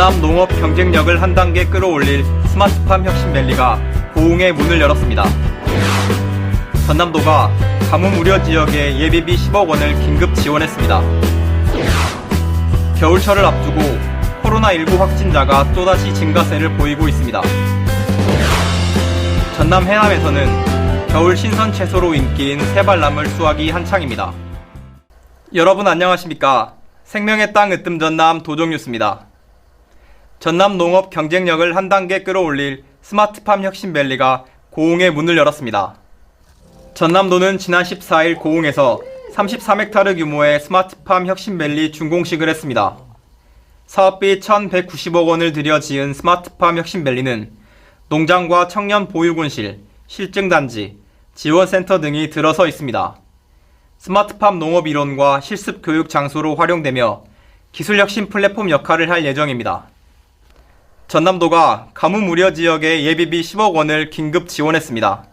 전남 농업 경쟁력을 한 단계 끌어올릴 스마트팜 혁신밸리가 고흥에 문을 열었습니다. 전남도가 가뭄 우려 지역에 예비비 10억 원을 긴급 지원했습니다. 겨울철을 앞두고 코로나19 확진자가 또다시 증가세를 보이고 있습니다. 전남 해남에서는 겨울 신선 채소로 인기인 새발나물 수확이 한창입니다. 여러분 안녕하십니까? 생명의 땅 으뜸 전남 도종뉴스입니다. 전남 농업 경쟁력을 한 단계 끌어올릴 스마트팜 혁신밸리가 고흥에 문을 열었습니다. 전남도는 지난 14일 고흥에서 33헥타르 규모의 스마트팜 혁신밸리 준공식을 했습니다. 사업비 1,190억 원을 들여 지은 스마트팜 혁신밸리는 농장과 청년 보육원실, 실증단지, 지원센터 등이 들어서 있습니다. 스마트팜 농업 이론과 실습 교육 장소로 활용되며 기술혁신 플랫폼 역할을 할 예정입니다. 전남도가 가뭄 우려 지역에 예비비 10억 원을 긴급 지원했습니다.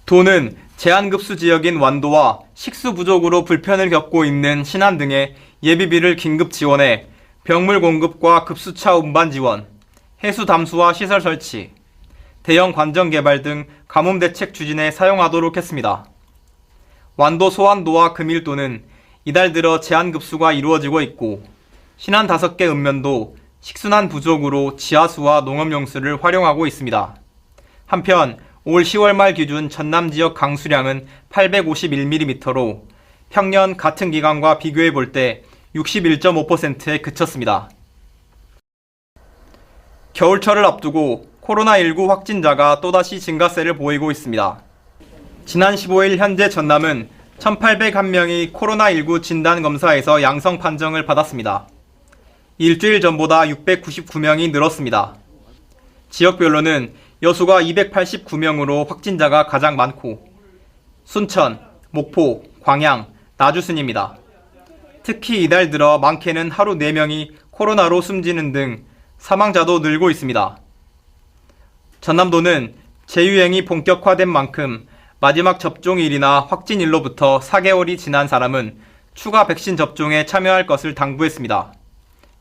도는 제한급수 지역인 완도와 식수 부족으로 불편을 겪고 있는 신안 등의 예비비를 긴급 지원해 병물 공급과 급수차 운반 지원, 해수 담수와 시설 설치, 대형 관정 개발 등 가뭄 대책 추진에 사용하도록 했습니다. 완도 소안도와 금일도는 이달 들어 제한급수가 이루어지고 있고 신안 5개 읍면도 식순환 부족으로 지하수와 농업용수를 활용하고 있습니다. 한편 올 10월 말 기준 전남 지역 강수량은 851mm로 평년 같은 기간과 비교해 볼 때 61.5%에 그쳤습니다. 겨울철을 앞두고 코로나19 확진자가 또다시 증가세를 보이고 있습니다. 지난 15일 현재 전남은 1,801명이 코로나19 진단검사에서 양성 판정을 받았습니다. 일주일 전보다 699명이 늘었습니다. 지역별로는 여수가 289명으로 확진자가 가장 많고 순천, 목포, 광양, 나주순입니다. 특히 이달 들어 많게는 하루 4명이 코로나로 숨지는 등 사망자도 늘고 있습니다. 전남도는 재유행이 본격화된 만큼 마지막 접종일이나 확진일로부터 4개월이 지난 사람은 추가 백신 접종에 참여할 것을 당부했습니다.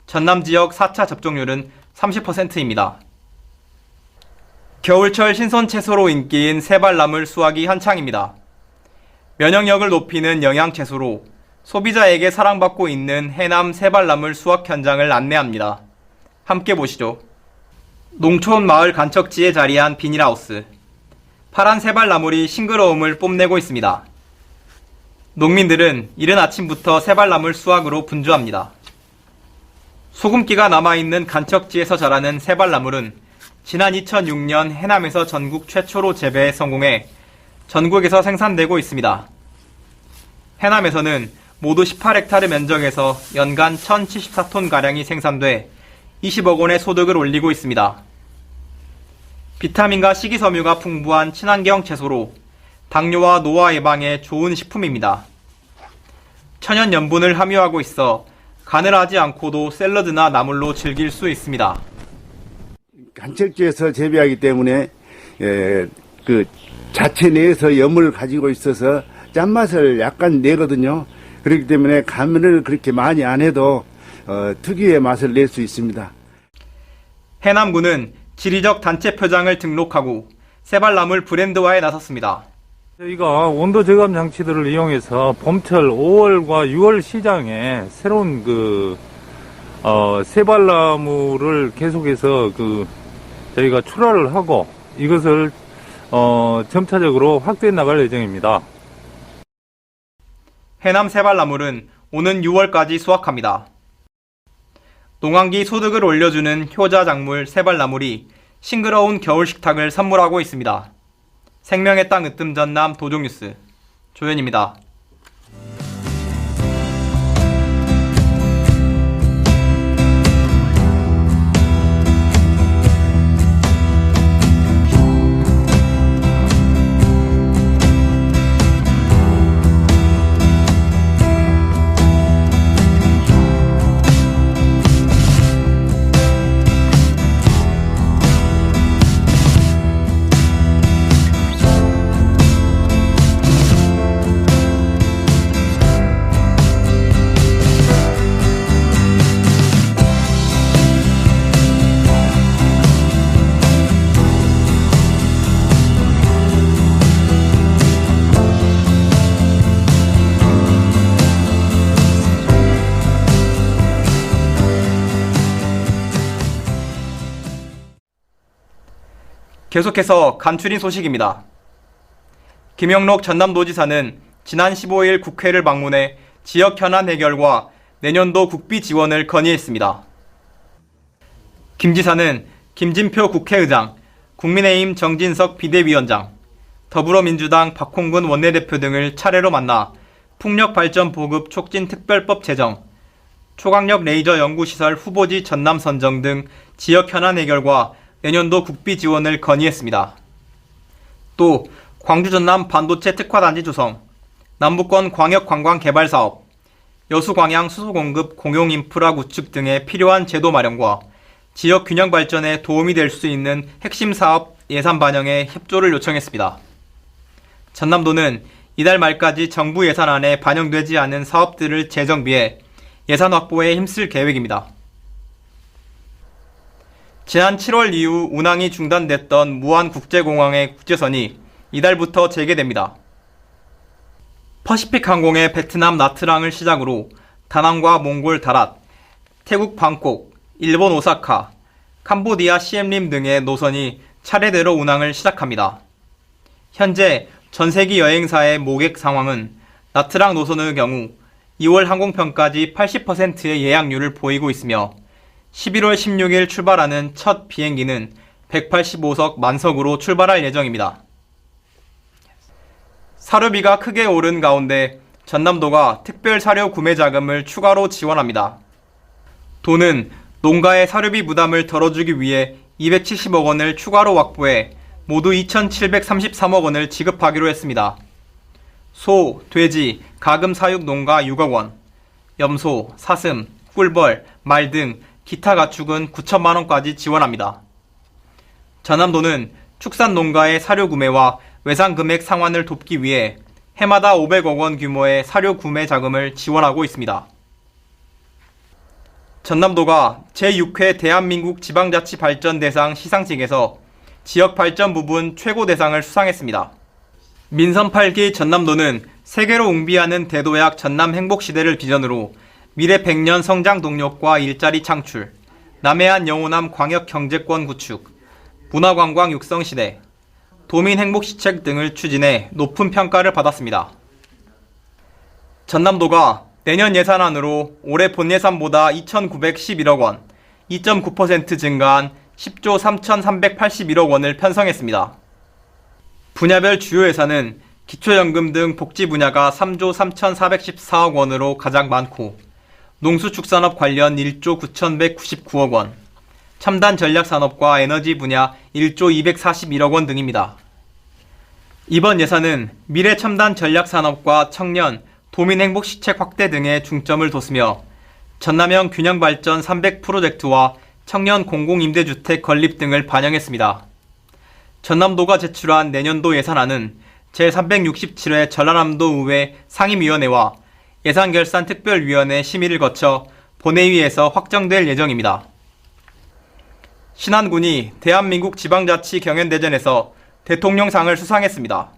전남 지역 4차 접종률은 30%입니다. 겨울철 신선 채소로 인기인 새발나물 수확이 한창입니다. 면역력을 높이는 영양채소로 소비자에게 사랑받고 있는 해남 새발나물 수확 현장을 안내합니다. 함께 보시죠. 농촌 마을 간척지에 자리한 비닐하우스. 파란 새발나물이 싱그러움을 뽐내고 있습니다. 농민들은 이른 아침부터 새발나물 수확으로 분주합니다. 소금기가 남아있는 간척지에서 자라는 새발나물은 지난 2006년 해남에서 전국 최초로 재배에 성공해 전국에서 생산되고 있습니다. 해남에서는 모두 18헥타르 면적에서 연간 1,074톤가량이 생산돼 20억 원의 소득을 올리고 있습니다. 비타민과 식이섬유가 풍부한 친환경 채소로 당뇨와 노화 예방에 좋은 식품입니다. 천연 염분을 함유하고 있어 가늘하지 않고도 샐러드나 나물로 즐길 수 있습니다. 간척지에서 재배하기 때문에 그 자체 내에서 염을 가지고 있어서 짠맛을 약간 내거든요. 그렇기 때문에 간을 그렇게 많이 안 해도 특유의 맛을 낼 수 있습니다. 해남군은 지리적 단체 표장을 등록하고 새발나물 브랜드화에 나섰습니다. 저희가 온도 저감 장치들을 이용해서 봄철 5월과 6월 시장에 새로운 새발나물을 계속해서 저희가 출하를 하고 이것을 점차적으로 확대해 나갈 예정입니다. 해남 새발나물은 오는 6월까지 수확합니다. 농한기 소득을 올려주는 효자작물 새발나물이 싱그러운 겨울 식탁을 선물하고 있습니다. 생명의 땅 으뜸 전남 도종뉴스 조현입니다. 계속해서 간추린 소식입니다. 김영록 전남도지사는 지난 15일 국회를 방문해 지역 현안 해결과 내년도 국비 지원을 건의했습니다. 김 지사는 김진표 국회의장, 국민의힘 정진석 비대위원장, 더불어민주당 박홍근 원내대표 등을 차례로 만나 풍력발전 보급 촉진 특별법 제정, 초강력 레이저 연구시설 후보지 전남 선정 등 지역 현안 해결과 내년도 국비 지원을 건의했습니다. 또 광주 전남 반도체 특화단지 조성, 남부권 광역 관광 개발 사업, 여수 광양 수소 공급 공용 인프라 구축 등의 필요한 제도 마련과 지역 균형 발전에 도움이 될 수 있는 핵심 사업 예산 반영에 협조를 요청했습니다. 전남도는 이달 말까지 정부 예산안에 반영되지 않은 사업들을 재정비해 예산 확보에 힘쓸 계획입니다. 지난 7월 이후 운항이 중단됐던 무안국제공항의 국제선이 이달부터 재개됩니다. 퍼시픽 항공의 베트남 나트랑을 시작으로 다낭과 몽골 다랏, 태국 방콕, 일본 오사카, 캄보디아 시엠림 등의 노선이 차례대로 운항을 시작합니다. 현재 전세기 여행사의 모객 상황은 나트랑 노선의 경우 2월 항공편까지 80%의 예약률을 보이고 있으며 11월 16일 출발하는 첫 비행기는 185석 만석으로 출발할 예정입니다. 사료비가 크게 오른 가운데 전남도가 특별 사료 구매 자금을 추가로 지원합니다. 도는 농가의 사료비 부담을 덜어주기 위해 270억 원을 추가로 확보해 모두 2,733억 원을 지급하기로 했습니다. 소, 돼지, 가금 사육 농가 6억 원, 염소, 사슴, 꿀벌, 말 등 기타 가축은 9천만 원까지 지원합니다. 전남도는 축산 농가의 사료 구매와 외상 금액 상환을 돕기 위해 해마다 500억 원 규모의 사료 구매 자금을 지원하고 있습니다. 전남도가 제6회 대한민국 지방자치발전대상 시상식에서 지역발전 부분 최고 대상을 수상했습니다. 민선 8기 전남도는 세계로 웅비하는 대도약 전남행복시대를 비전으로 미래 100년 성장 동력과 일자리 창출, 남해안 영호남 광역경제권 구축, 문화관광 육성시대, 도민행복시책 등을 추진해 높은 평가를 받았습니다. 전남도가 내년 예산안으로 올해 본 예산보다 2,911억 원, 2.9% 증가한 10조 3,381억 원을 편성했습니다. 분야별 주요 예산은 기초연금 등 복지 분야가 3조 3,414억 원으로 가장 많고 농수축산업 관련 1조 9,199억 원, 첨단 전략산업과 에너지 분야 1조 241억 원 등입니다. 이번 예산은 미래 첨단 전략산업과 청년, 도민행복시책 확대 등에 중점을 뒀으며 전남형 균형발전 300 프로젝트와 청년 공공임대주택 건립 등을 반영했습니다. 전남도가 제출한 내년도 예산안은 제367회 전라남도 의회 상임위원회와 예산결산특별위원회 심의를 거쳐 본회의에서 확정될 예정입니다. 신안군이 대한민국 지방자치 경연대전에서 대통령상을 수상했습니다.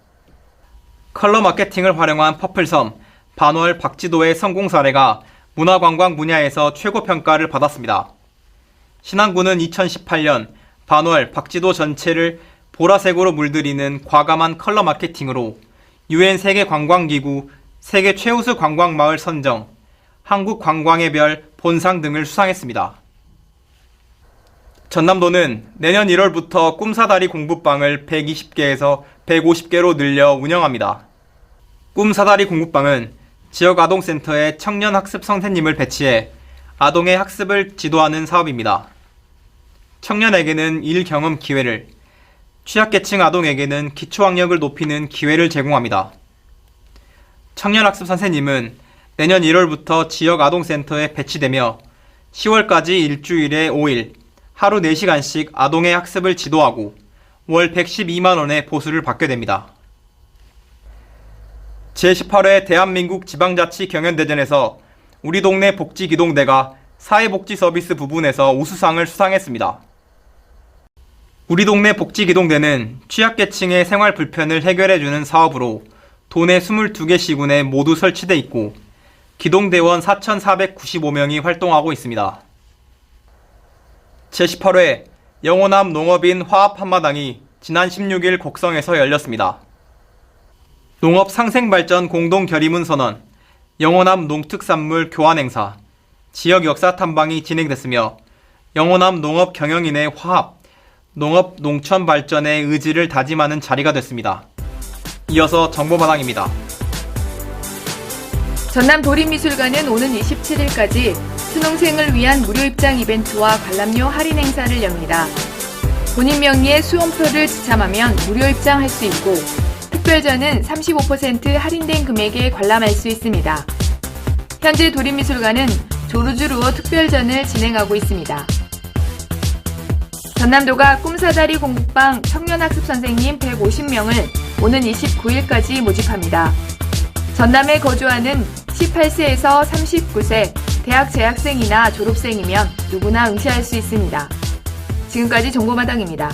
컬러 마케팅을 활용한 퍼플섬, 반월 박지도의 성공 사례가 문화관광 분야에서 최고 평가를 받았습니다. 신안군은 2018년 반월 박지도 전체를 보라색으로 물들이는 과감한 컬러 마케팅으로 UN 세계관광기구 세계 최우수 관광마을 선정, 한국관광의 별 본상 등을 수상했습니다. 전남도는 내년 1월부터 꿈사다리 공부방을 120개에서 150개로 늘려 운영합니다. 꿈사다리 공부방은 지역 아동센터에 청년 학습 선생님을 배치해 아동의 학습을 지도하는 사업입니다. 청년에게는 일 경험 기회를, 취약계층 아동에게는 기초학력을 높이는 기회를 제공합니다. 청년학습 선생님은 내년 1월부터 지역 아동센터에 배치되며 10월까지 일주일에 5일, 하루 4시간씩 아동의 학습을 지도하고 월 112만원의 보수를 받게 됩니다. 제18회 대한민국 지방자치 경연대전에서 우리 동네 복지기동대가 사회복지서비스 부분에서 우수상을 수상했습니다. 우리 동네 복지기동대는 취약계층의 생활 불편을 해결해주는 사업으로 도내 22개 시군에 모두 설치돼 있고 기동대원 4,495명이 활동하고 있습니다. 제18회 영호남 농업인 화합 한마당이 지난 16일 곡성에서 열렸습니다. 농업 상생발전 공동결의문 선언, 영호남 농특산물 교환 행사, 지역 역사 탐방이 진행됐으며 영호남 농업 경영인의 화합, 농업 농촌 발전의 의지를 다짐하는 자리가 됐습니다. 이어서 정보마당입니다. 전남 도립미술관은 오는 27일까지 수능생을 위한 무료 입장 이벤트와 관람료 할인 행사를 엽니다. 본인 명의의 수험표를 지참하면 무료 입장할 수 있고 특별전은 35% 할인된 금액에 관람할 수 있습니다. 현재 도립미술관은 조르주로 특별전을 진행하고 있습니다. 전남도가 꿈사다리 공부방 청년학습 선생님 150명을 오는 29일까지 모집합니다. 전남에 거주하는 18세에서 39세 대학 재학생이나 졸업생이면 누구나 응시할 수 있습니다. 지금까지 정보마당입니다.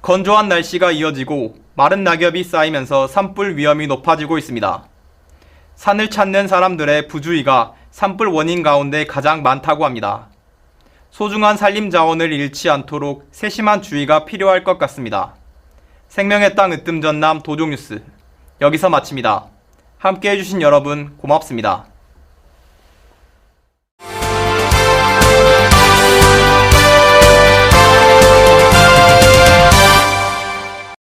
건조한 날씨가 이어지고 마른 낙엽이 쌓이면서 산불 위험이 높아지고 있습니다. 산을 찾는 사람들의 부주의가 산불 원인 가운데 가장 많다고 합니다. 소중한 산림 자원을 잃지 않도록 세심한 주의가 필요할 것 같습니다. 생명의 땅 으뜸 전남 도종뉴스 여기서 마칩니다. 함께 해주신 여러분 고맙습니다.